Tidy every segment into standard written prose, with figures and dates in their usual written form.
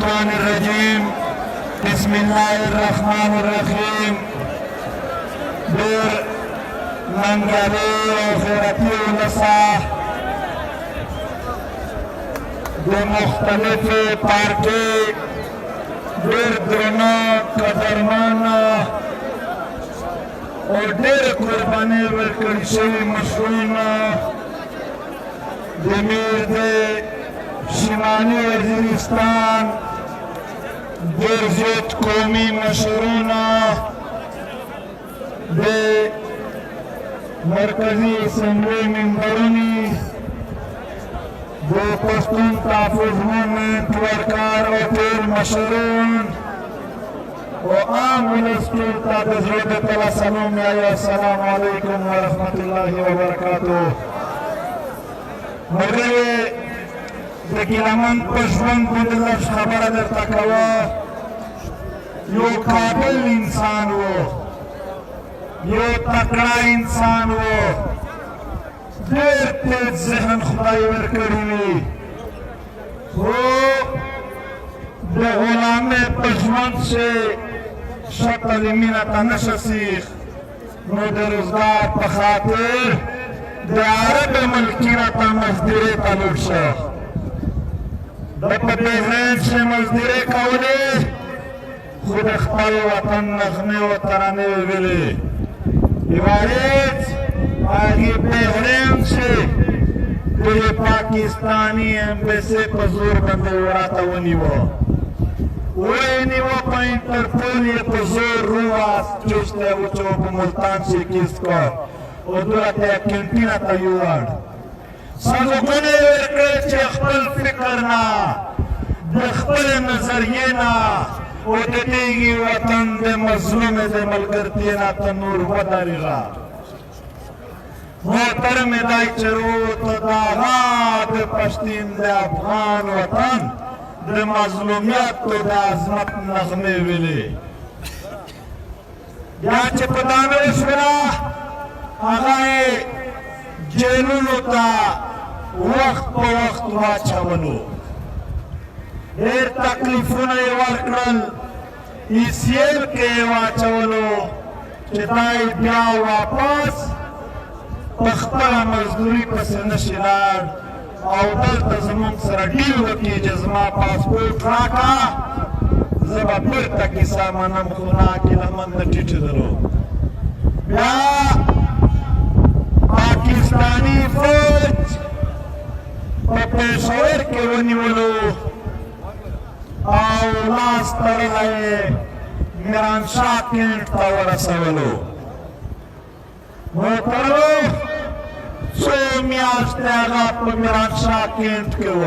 الشيطان الرجيم بسم الله الرحمن الرحيم دیر ننگلی و خیرتی و نصاح دو مختلف پارٹی دیر درنا قدرمانا اور دیر قربانی ورکړل شوي مشرونه د امیر د شمالي وزیرستان ډېر زیات قومي مشرونه د مرکزي اسمبلۍ ممبرونې د پښتون تحفظ مومنټ ورکار او ټول مشرون و عام ولس ټول ته د زړه د تله سلام وایو السلام علیکم ورحمت الله وبرکاتو. ملګري د ګیلمن په ژوند باندې لږ خبره درته کوه. یو قابل انسان و، یو تکړه انسان و، ډېر تېز ذهن خدای ورکړی وي، خو د غلامۍ په ژوند چې شکل یې مینه ته نشه سیخ، نو د روزګار په خاطر د عرب ملکینه ته مزدورۍ ته لوټ شه. د په دې ذهن چې مزدورۍ کولې، خو د خپل وطن نغمې و ترانې ویلې. یوارېز هغې پیغلیم چې د پاکستاني امبیسۍ په زور باندې راته ونیوه، ویې نیوه په انټرپول یې په زور روواست، چست یې وچو په ملتان شکست کړ او دولته یې کینټینه ته یووړ. صندوقونه یې ورکړل چې خپل فکر نه، د خپلې نظریې نه او د دې وطن د مظلومې د ملګرتیا نه ته نور ودرېږه. محترم دای چروت داغا د پښتین د افغان وطن د مظلومیت او د عظمت نغمې ویلې. بیا چې په دانه وشوله، هغه یې جیلونو ته وخت په وخت واچولو، ډېر تکلیفونه یې ورکړل، ایسیل کې یې واچولو چې دا یې بیا واپس په خپله مزدوري پسې نشي لاړ او دلته زموږ سره ډیل وکړي چې زما پاسپورټ راکړه، زه به بېرته کیسه منم، خو ناګیلمن د ټیټېدلو. بیا پاکستاني فوج په پېښور کې ونیولو او لاس تړلی یې میرانشاه کینټ ته ورسولو. محترمو، څو میاشتې هغه په میرانشاه کینټ کې و.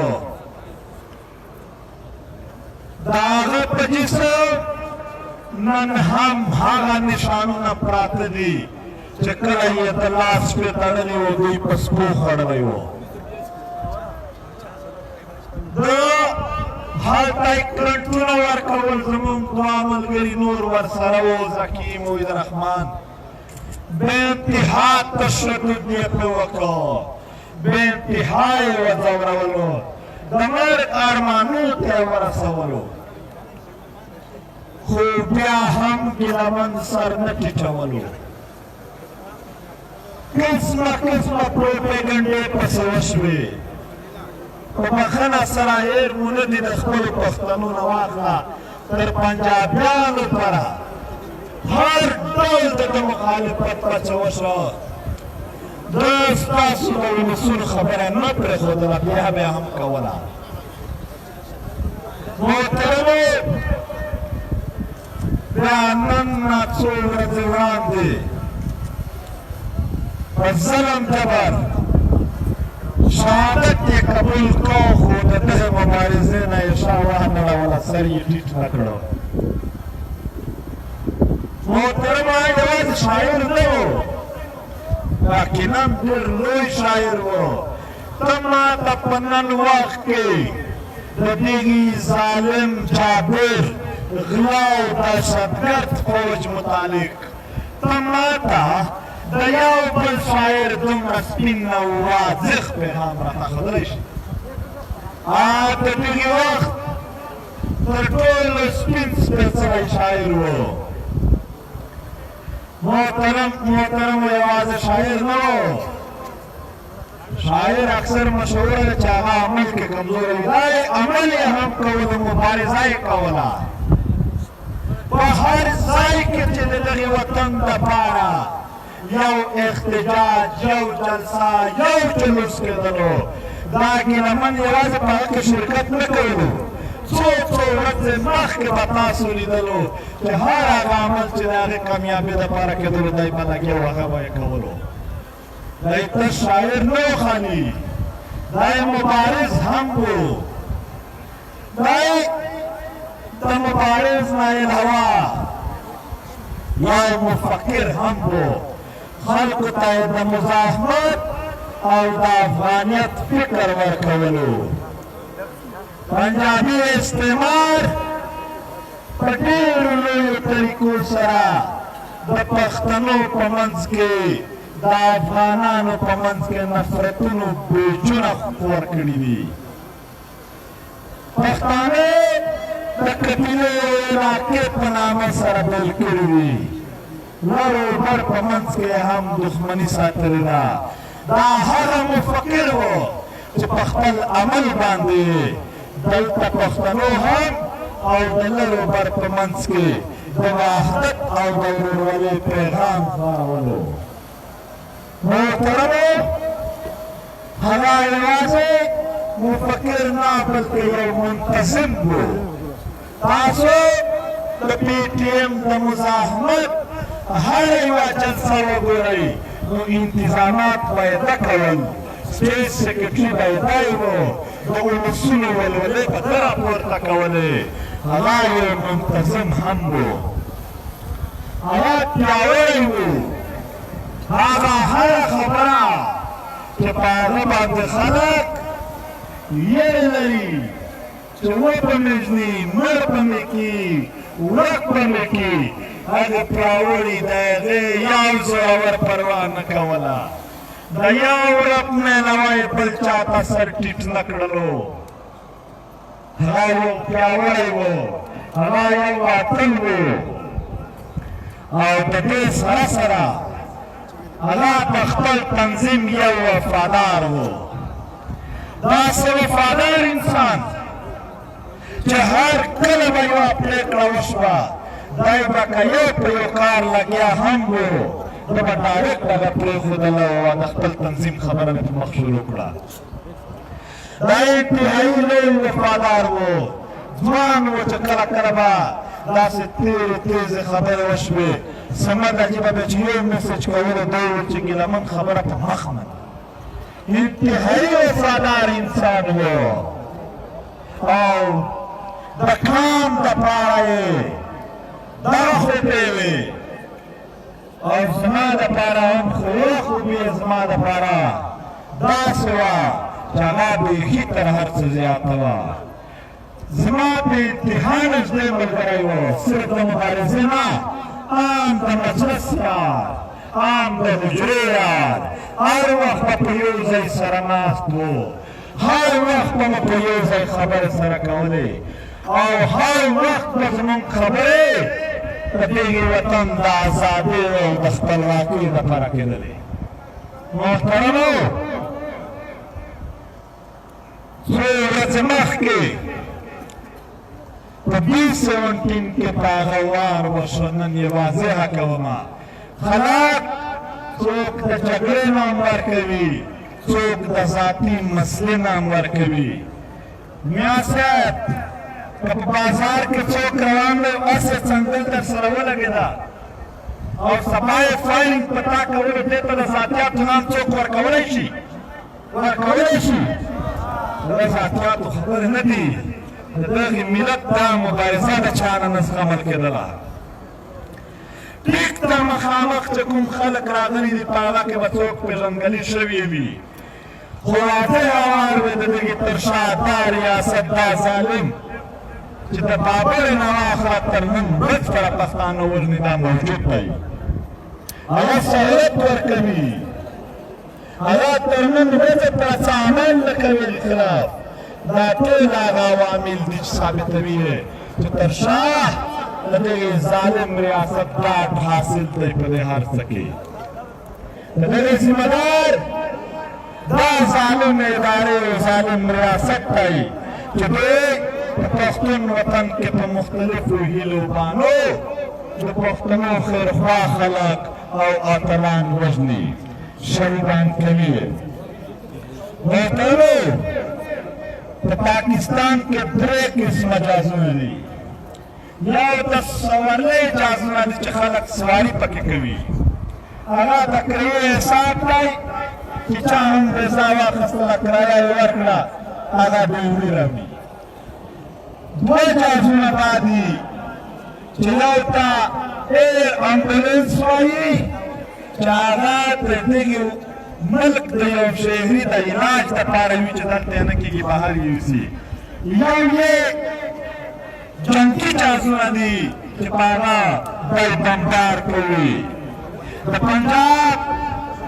د هغه په جسم نن هم هغه نشانونه پراته دي چې کله یې د لاس پرې تړلی و، دوی په سپو خړلی و. د هلته یې کرنټونه ورکول، زموږ دوه ملګري نور ورسره و، ذکي موحد رحمان. بے انتہا تشدد یې پرې وکړ، بے انتہا یې وځورولو، د مرګ ارمانو ته یې ورسولو، خو بیا هم ګیلمن سر نه ټیټولو. قسمه قسمه پروپیګنډې پسې وشوې. په بخښنه سره هېر مو نه دي د خپلو پښتنو نه واخله تر پنجابیانو پره هر ډول د مخالفت پچه وشوه. ده ستاسو د ولسونو خبره نه پرېښودله، بیا به یې هم کوله. محترمو، بیا نن نه څو ورځې وړاندې په ظلم جبر شهادت یې قبول کړو، خو د دغې مبارزې نه یې شا وهنړوله، سر یې ټیټ نه کړو. محترم یوازې شاعر نه و، یقینا ډېر لوی شاعر و. ته ما ته په نن وخت کې د دغې ظالم جابر غلا او دهشتګرد فوج متعلق ته ما ته د یو بل شاعر دومره سپین او واضح پیغام راته ښودلی شي. د دغې وخت تر ټولو سپین سپېڅلی شاعر و محترم یوازې شاعر نه و شاعر اکثر مشهوره ده چې هغه عمل کې کمزوری دا یې عمل یې هم کولو مبارزه یې کوله په هر ځای کې چې د دغې وطن دپاره یو احتجاج یو جلسه یو جلوس کېدلو دا ګیلمن یوازې په هغه کې شرکت نه کولو څو ورځې مخکې به تاسو لیدلو چې هر هغه عمل چې د هغې کامیابۍ دپاره کېدلو دی به لګیا و هغه به یې کولو دی ته شاعر نه و خالي دی مبارز هم و دی د مبارز نه علاوه یو مفکر هم و خلکو ته یې د مزاحمت او د افغانیت فکر ورکولو پنجابي استعمار په ډېرو لویو طریقو سره د پښتنو په منځ کې د افغانانو په منځ کې نفرتونو بیجونه خپور کړي دي پښتانه د قبیلو علاقې په نامه سره بل کړي دي لر و بر په منځ کې هم دښمني ساتلې ده دا هغه مفکر و چې په خپل عمل باندې دلته پښتنو هم او د لر و بر په منځ کې د وحدت او د ورورولۍ پیغام خپرولو محترمو هغه یوازې مفکر نه بلکې یو منتظم و تاسو د پی ټي ایم د مزاحمت هر یوه جلسه وګورئ نو انتظامات پیدا کول سټیج سیکرټري پیدا و د ولسونو ولولې په ده راپورته کولې هغه یو منتظم هم و هغه پیاوړی و هغه هره خبره چې په هغه باندې خلک یې لري چې وبه مې ځني مړ به مې کي ورک به مې کي هغه پیاوړي د هغې یو زړور پروا نه کوله د یو رب میلوه یې بل چا ته سر ټیټ نه کړلو هغه یو پیاوړی و هغه یو اتل و او د دې سره سره هغه د خپل تنظیم یو وفادار و داسې وفادار انسان چې هر کله به یوه پرېکړه وشوه دی به که یو په یو کار لګیا هم و ده به ډایرکټ هغه پرېښودله او د خپل تنظیم خبره مې په مخ شروع کړه دا انتهایي لوی وفادار و ځوان و چې کله کله به داسې تېرې تېزې خبرې وشوې سمد عجیبه به چې یو میسج کولو دی و چې ګیلمن خبره په مخ مني انتهایي وفادار انسان و او د کام دپاره یې دغه خوبې وې او زما دپاره هم خوبې زما دپاره داسې وه چې هغه بیخي تر هر څه زیاته وه زما په انتها نږدې ملګری و صرف د مبارزې نه عام د مجلس یار عام د حجرې یار هر وخت به په یو ځای سره ناست و هر وخت به مو په یو ځای خبرې سره کولې او هر وخت به زموږ خبرې د دې وطن د ازادۍ او د خپلواکۍ دپاره کېدلې محترمو څو ورځې مخکې په B-17 کې په هغه وار وشو نن یې واضحه کومه خلک څوک د جګړې نام ورکوي څوک د ذاتي مسلې نام ورکوي میا صاحب که په بازار کې څوک روان دی هسې څنګل در سره ولګېده او سبا یې فایلینګ په تا کولو دې ته د ذاتیاتو نام څوک ورکولی شي د ذاتیاتو خبرې نه دي د دغې ملت دا مبارزه د چا نه نه زغمل کېدله ټیک ته مخامخ چې کوم خلک راغلي دي په هغه کې به څوک پېژندګلي شوي وي خو واضح هوار وي د دغې تر شا دا ریاست دا ظالم چې د بابر نه واخله تر نن ورځ سره پښتانه وژني دا موجود دی هغه سهولت ورکوي هغه تر نن ورځې پورې څه عمل نه کوي خلاف دا ټول هغه عوامل دي چې ثابتوي چې تر شاه د دغې ظالم ریاست ډاډ حاصل دی په دې هر څه کې د دغې ذمه دار دا ظالم ادارې او ظالم ریاست دی چې دوی په پښتون وطن کې په مختلفو هیلو بانو د پښتنو خیرخوا خلک او اتلان وژني شهیدان کوي محترمو په پاکستان کې درې قسمه جازونه دي یو د سورلۍ جازونه دي چې خلک سواري پکې کوي هغه د کرایې حساب دی چې چا هم رضا واخیستله کرایه یې ورکړه هغه ډوډۍ راوړي دوه جازونه دا دي چې یو ته ایر امبولینس وایي چې هغه د دغې ملک د یو شهري د علاج دپاره وي چې دلته یې نه کېږي بهر یې یوسي یو یې جنګي جازونه دي چې په هغه دی بمبار کوي د پنجاب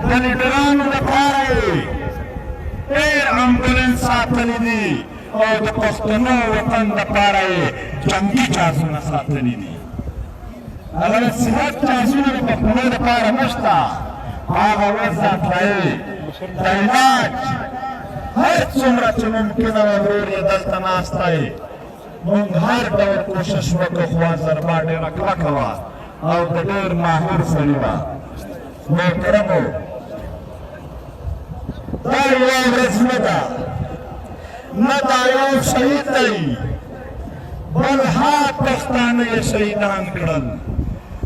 د لیډرانو لپاره یې ایر امبولینس ساتلي دي او د پښتنو وطن دپاره یې جنګي جازونه ساتلي دي هغه د صحت جازونه د پښتنو دپاره نشته هغه وضع کوي د علاج هر څومره چې ممکنه وه ورور یې دلته ناسته یې موږ هر ډول کوشش وکړو خو ضربه ډېره کلکه وه او د ډېر ماهر سړي وه محترمو دا یوه ورځ نه ده نه دا یو شهید دی بل ها پښتانه یې شهیدان کړل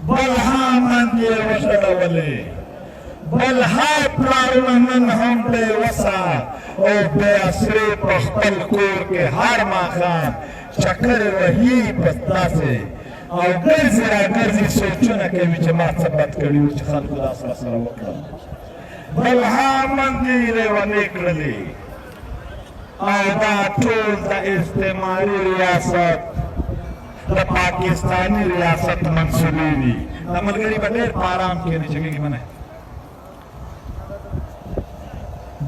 بل ها میندې یې وژړولې بل ها پلارونه نن هم بې وسه او بې اسرې په خپل کور کې هر ماښام چکرې وهي په داسې او ګرځي راګرځي سوچونه کوي چې ما څه بد کړي وو چې خلکو داسې راسره وکړل بل ها میندې یې لیونې کړلې او دا ټول د استعماري ریاست د پاکستاني ریاست منصوبې دي دا ملګري به ډېر په ارام کښېني چې کېږي منه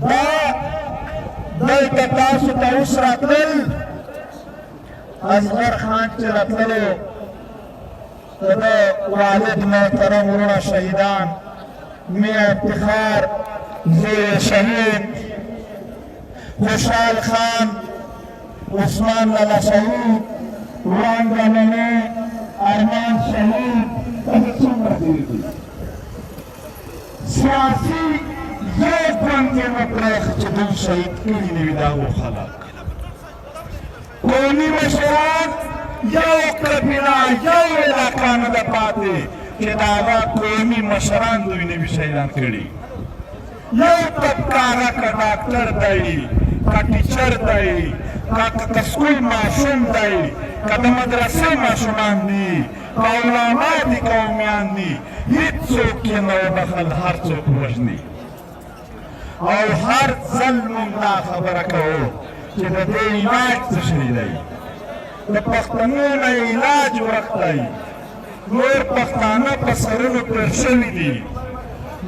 دا دلته تاسو ته اوس راتلل اصغر خان چې راتللو د ده والد محترم وروڼه شهیدان میا افتخار زوی شهید خوشحال خان عثمان لالا شهید وړانګه مڼې ارمان شهید دغه څومره ډېر دي سیاسي یو ګوند یې مه پرېښه چې دوی شهید کړي نه وي د هغو خلک قومي مشران یو قبیله یو علاقه نه ده پاتې چې د هغه قومي مشران دوی نه وي شهیدان کړي یو طبقه هغه که ډاکټر دی که ټیچر دی که سکول ماشوم دی که د مدرسې ماشومان دي که علما دي که امیان دي هېڅوک یې نه وبخل هر څوک وژني او هر ځل موږ دا خبره کوو چې د دې علاج څه شی دی د پښتنو نه علاج ورک دی نور پښتانه په سرونو پرې شوي دي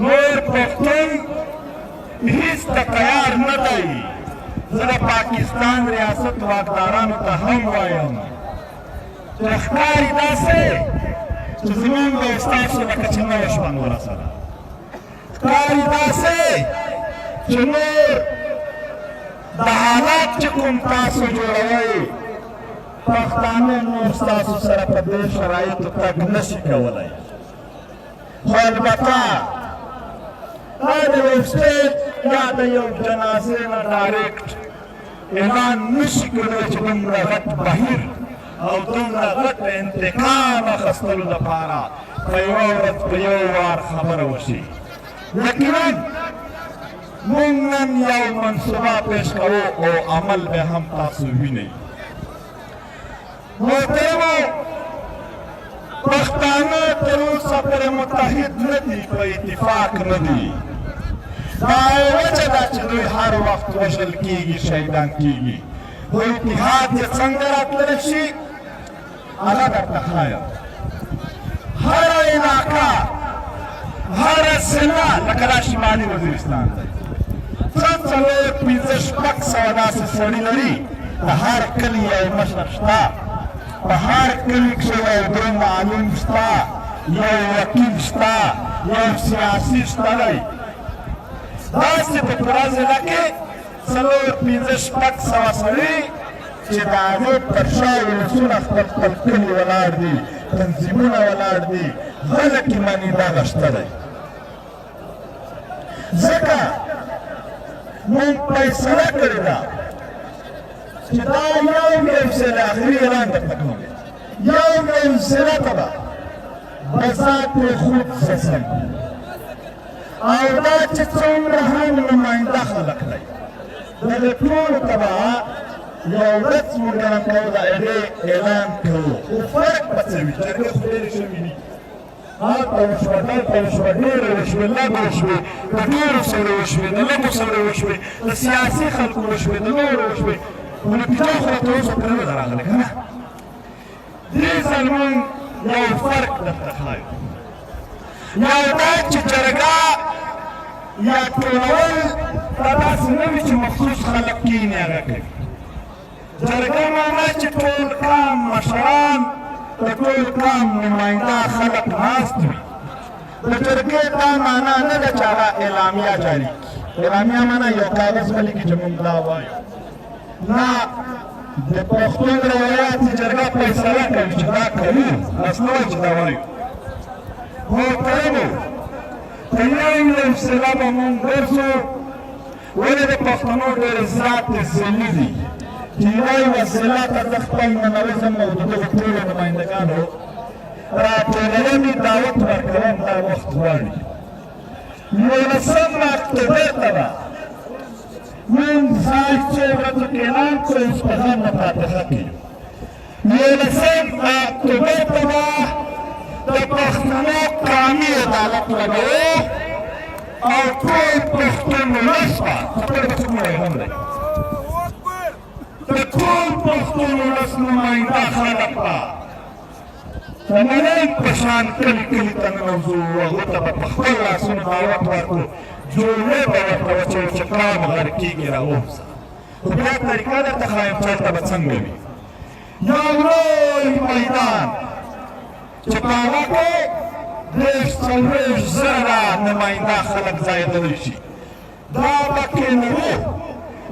نور پښتون هېڅ ته تیار نه دی زه د پاکستان ریاست واکدارانو ته هم وایم چې ښکاري داسې چې زموږ او ستاسو لکه چې نوه شپه ورسره ښکاري داسې چې نور د حالات چې کوم تاسو جوړوئ پښتانه نور ستاسو سره په دې شرایطو تګ نشي کولی خو البته دا د یو سټیټ یا د یو جنازې نه ډایرکټ اعلان نشي کولی چې دومره غټ بهیر او دومره غټ انتقام اخیستلو دپاره په یوه ورځ په یو وار خبره وشي یقینا موږ نن یو منصوبه پیش کوو او عمل به هم تاسو وینئ محترمو پښتانه تر اوسه پورې متحد نه دي په اتفاق نه دي دا وجه ده چې دوی هر وخت وژل کېږي شهیدان کېږي خو اتحاد یې څنګه راتللی شي هغه درته ښایم هره علاقه هره سیمه لکه دا شمالي وزیرستان دی څه څلور پنځه شپږ سوه داسې سړي لري د هر کلي یو مشر شته په هر کلي کښې یو بل معلوم شته، یو وکیل شته، یو سیاسي شته دی. داسې په پوره ضلع کې 4-5-6 سړي چې د هغې پر شا ولسونه خپل خپل کلي ولاړ دي، تنظیمونه ولاړ دي، خلک یې مني دغه شته دی. ځکه موږ فیصله کړې ده چې دا یو ضلع آخري اعلان درته کوم، یو ضلع ته به بذات خود زسم او دا چې څومره هم نماینده خلک دی دغه ټولو ته به یو ورځ موږ نن کوو د هغې اعلان کوو. خو فرق به څه وي؟ جګړې خو ډېرې شوي دي، هلته وشوه دلته وشوه، ډېرې وشوې لږ وشوې، د ډېرو سره وشوې د لږو سره وشوې، د سیاسي خلکو وشوې د نورو وشوې. خو نتیجه خو راته اوسه پرې نه ده راغلې که نه. دې ځل موږ یو فرق درته ښایو، یو دا چې جرګه یا ټولول دا داسې نه وي چې مخصوص خلک کښېني هغه کوي. جرګه معنا چې ټول کام مشران د ټول کام نماینده خلک ناست وي. د جرګې دا معنا نه ده چې هغه اعلامیه جاري کړي. اعلامیه معنا یو کاغذ ولیکي چې موږ دا وایو. نه، د پښتون روایات چې جرګه فیصله کوي چې دا کوي، داسې نه وایي چې دا وایو. محترمو، په یو ضلع به موږ ګرځو، ولې د پښتنو ډېر زیات ضلعي دي چې یوه ضلع ته زه خپل ننوځم او د دغو ټولو نمایندګانو راټولوم یې دعوت ورکوم، دا وخت غواړي. 11 اکتوبر ته به موږ ځای څو ورځو کې اعلان کړو، اوس په ځان مفاتحه کوي. 11 اکتوبر ته به د پښتنو قامي عدالت لګوو او ټول پښتون ولس به خبره به څومره هم دی د ټول پښتون ولس نماینده خلک به د ملک په شان کلي کلي ته ننوځو، هغو ته به په خپل لاسونو دعوت ورکړو، جوړې به ورته وچوو چې کام غر کېږي راووځه. خو بیا طریقه درته ښایم چې هلته به څنګه وي. یو لوی میدان چې په هغه کې 30-40 زره نماینده خلک ځایېدلی شي، دا به کېنوو،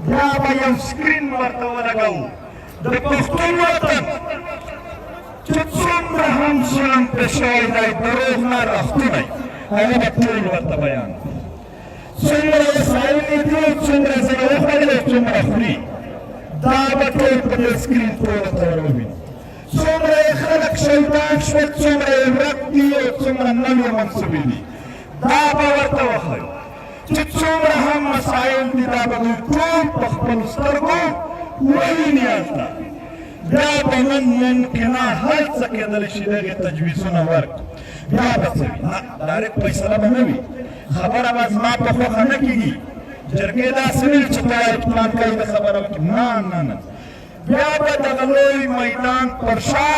بیا به یو سکرین ورته ولګوو د پښتون وطن چې څومره هم ظلم پرې شوی دی، دروغ نه رښتونی، هغه به ټول ورته بیان کړي. څومره وسایل یې دي، څومره ځای یې وخوړلی، څومره خوري، دا به ټول په دې سکرین ټولو ته ور وویني. څومره یې خلک شهیدان شول، څومره یې ورک دي او څومره نوې منصوبې دي، دا به ورته وښیو چې څومره هم مسایل دي، دا به دوی ټول په خپلو سترګو وویني. هلته بیا به نن ممکنه هر څه کېدلی شي دغې تجویزونه ورکړو. بیا به څه وي؟ نه، ډایرکټ فیصله به نه وي، خبره به زما په خوښه نه کېږي. جرګې داسې نه وي چې ته پلان کوي د خبره وکړي، نه نه نه. بیا به دغه لوی میدان پر شا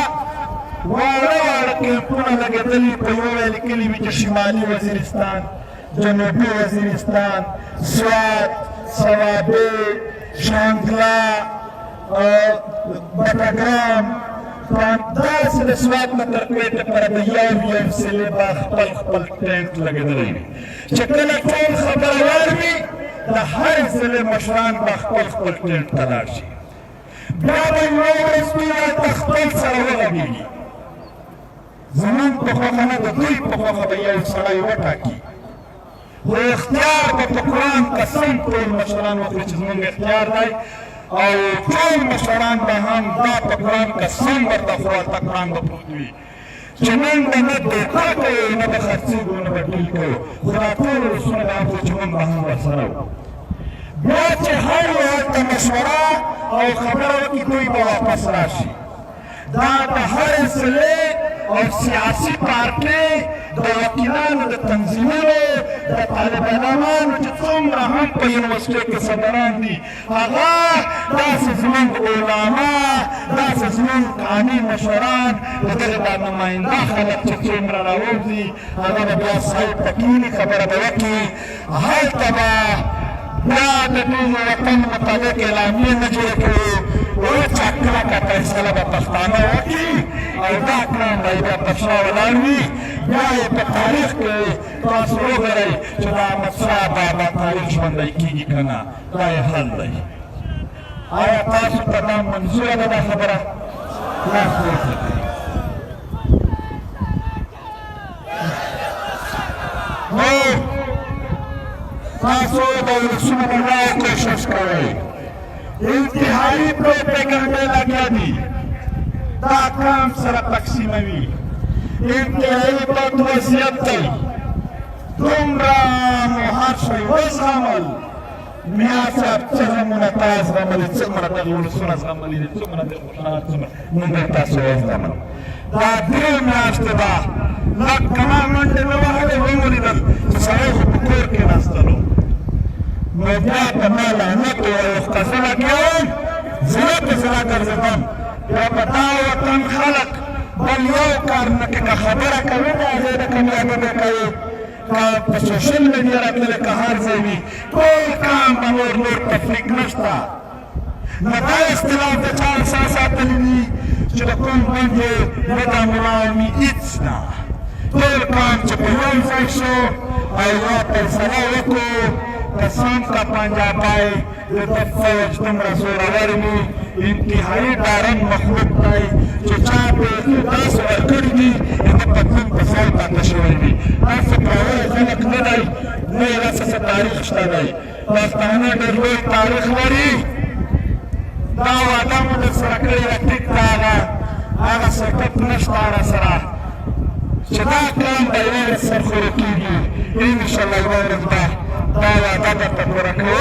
واړه واړه کیمپونه لګېدلي، په یو ویلې کلي وي چې شمالي وزیرستان، جنوبي وزیرستان، سوات، صوابۍ، شانګله، بټګرام، داسې د سوات نه تر کویټې پورې د یو ضلع به خپل خپل ټینټ لګېدلی وي چې کله ټول خبروار وي، د هر ضلع مشران به خپل خپل ټینټ ته لاړ شي. بیا به یوه ورځ دوی هلته خپل سره وغږېږي. زموږ په خوښه نه، د دوی په خوښه به یو سړی وټاکي. خو اختیار به په قرآن قسم ټول مشران وکړي چې زموږ اختیار دی، او ټول مشران به هم دا په قرآن قسم ورته خواته قرآن به پروت وي چې نن به نه دوکه کوو، نه به خرڅېږو، نه به ډیل کوو، خو دا ټول ولسونه به هم چې موږ به هم ورسره وو. بیا چې هر یو هلته مشوره او خبره وکړي، دوی به واپس راشي. دا د هرې ضلع او سیاسي پارټۍ د وکیلانو د تنظیمونو د طالب علمانو چې څومره هم په یونیورسټۍ کې صدران دي، هغه داسې زموږ علما، داسې زموږ قاني مشران، د دغې دا نماینده خلک چې څومره راووځي، هغه به بیا سایډ ته کښېني، خبره به وکړي. هلته به या दटीज वतन मुतालिक एलामिया न जोड़ के वो चक्रा का फैसला बपस्ताना होगी और दाखला नहीं बपस्ता वाली या ये तारीख के तासरो करे चुना मसला बाबा तारीख बंदाई की करना लाए हल नहीं आया तासु तमाम मंजूर है खबरा ना सोच तासु सुनने की कोशिश करे इंतहाई प्रोपेगेंडा लगा दी ताकाम सरा तकसीमवी इंतहाई बदवसियत थी तुमरा मुहाशे वज़ामल मियासा चरमुना ताज रमली चमरा तगुल सुना रमली चमरा चमरा मुंडे तासु वज़ामल दादिर नाश्ता लक्कना मंडे में वाले होंगे दल सारे बुकोर के नाश्ता लो मजा तमाला न तो कसला क्यों ज़रा कर ज़बान या बताओ वतन खालक बलियो कारण के खबर करें ना ज़रा कमियां में कहे का सोशल मीडिया रखने का हार से भी कोई काम बनोर नोर तफरीक नस्ता नता इस्तेमाल के चार सात तलीनी जो कौन बंदे नता मुलायमी इतना कोई काम जो बयान फैसो आया पर सलाह को कसम का पंजाब आए ये दफाज तुमरा सोरावर में इंतहाई दारन मखलूक आए जो चापे 10 वर्कड़ की ये पत्थर पसार का तशरीह भी ऐसे पावर खलक नहीं मेरा से तारीख स्टाइल पाकिस्तान डरवे तारीख वाली दावा दाम सरकड़ी रखिक तारा आगा सेटअप नस्तारा सरा चदा काम बैर सरखुर की इंशाल्लाह वारदा दावा दादा तबरको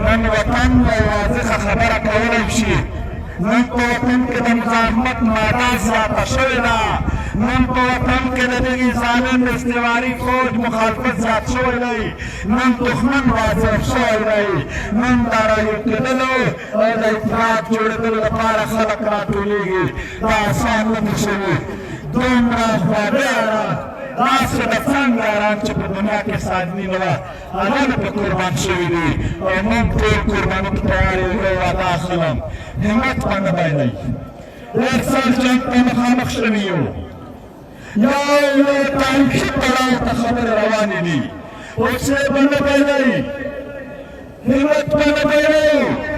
नन वतन वाज़ खबर कौन इशी नन तो वतन के दमजामत मादा ज़्यादा शोयला नन तो वतन के दबी ज़ालिम इस्तेवारी फौज मुखालफत ज़्यादा शोयलाई नन दुश्मन वाज़ शोयलाई नन दारा युक्तलो और इत्तेफाक जोड़े दिल लपारा खलक रातुलीगी दासान लमिशवी दोनों वादेरा दास दफन गारान चुप दुनिया के साजनी नवा अलन पे कुर्बान शहीदी और मन पे कुर्बान तैयार हुए वादा सलाम हिम्मत बन बैलाई एक साल जंग पे मुखामख शनियो या ये तारीख पड़ा खबर रवानी दी उससे बन बैलाई हिम्मत बन बैलाई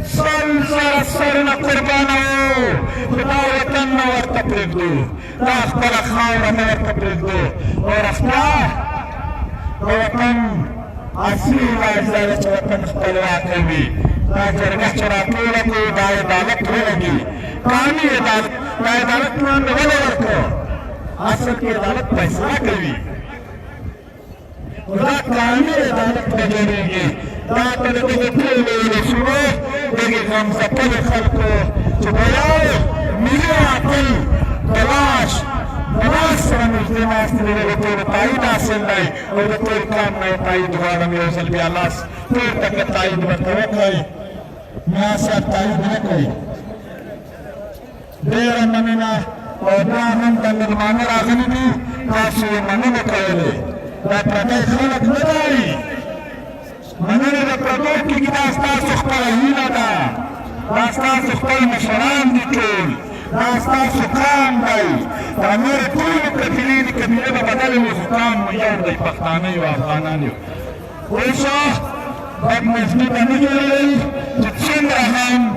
सर न कुर्बान हो खुदा वतन न वर्त प्रेम दो दाख पर खाओ न वर्त प्रेम दो और अफ्ला वतन असली वाज़ वतन खपलवा कभी ताजर गचरा पूरा को दाय दालत होगी कानी दालत में नवले वर्को आसर की दालत पैसा कभी खुदा कानी दालत में जोड़ेंगे दातन को पूरे सुनो देखिए हम सपने खलको चुपयाओ मिले आतल तलाश रमज़ान में तो ताईदा सेंदाई और तो काम में ताईद वाला में उसल भी अल्लाह तो तक ताईद बताओ कोई मैं से ताईद न कोई देर मनना और ना हम तंग मान रागनी भी काशी मन में कहले ना प्रदे खलक नहीं मनने द प्रदो की रास्ता सुखता ही ना दा रास्ता सुखता मशरान निकल रास्ता सुखान भाई तामीर पूर्ण कबीले कबीले में बदल में सुखान मयार दे पख्ताने व अफगानाने वैसा बद मजबूत नहीं रही जितने रहम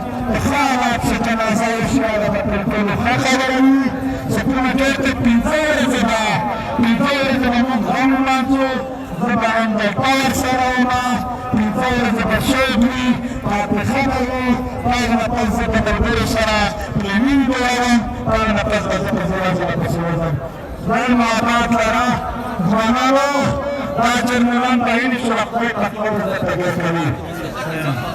खालात से जनाजा इशारा बदल को खबरनी सपना कहते पिंजरे जब हम मानतो जबान में पार सराना पिंजरे जब शोभी पाप खबरो पार नपस बदल बुरे सरा प्रेमी दोयान पार नपस बदल Dan maaf lara, mana lo? Raja Milan tahini surat kue tak tahu saya kali.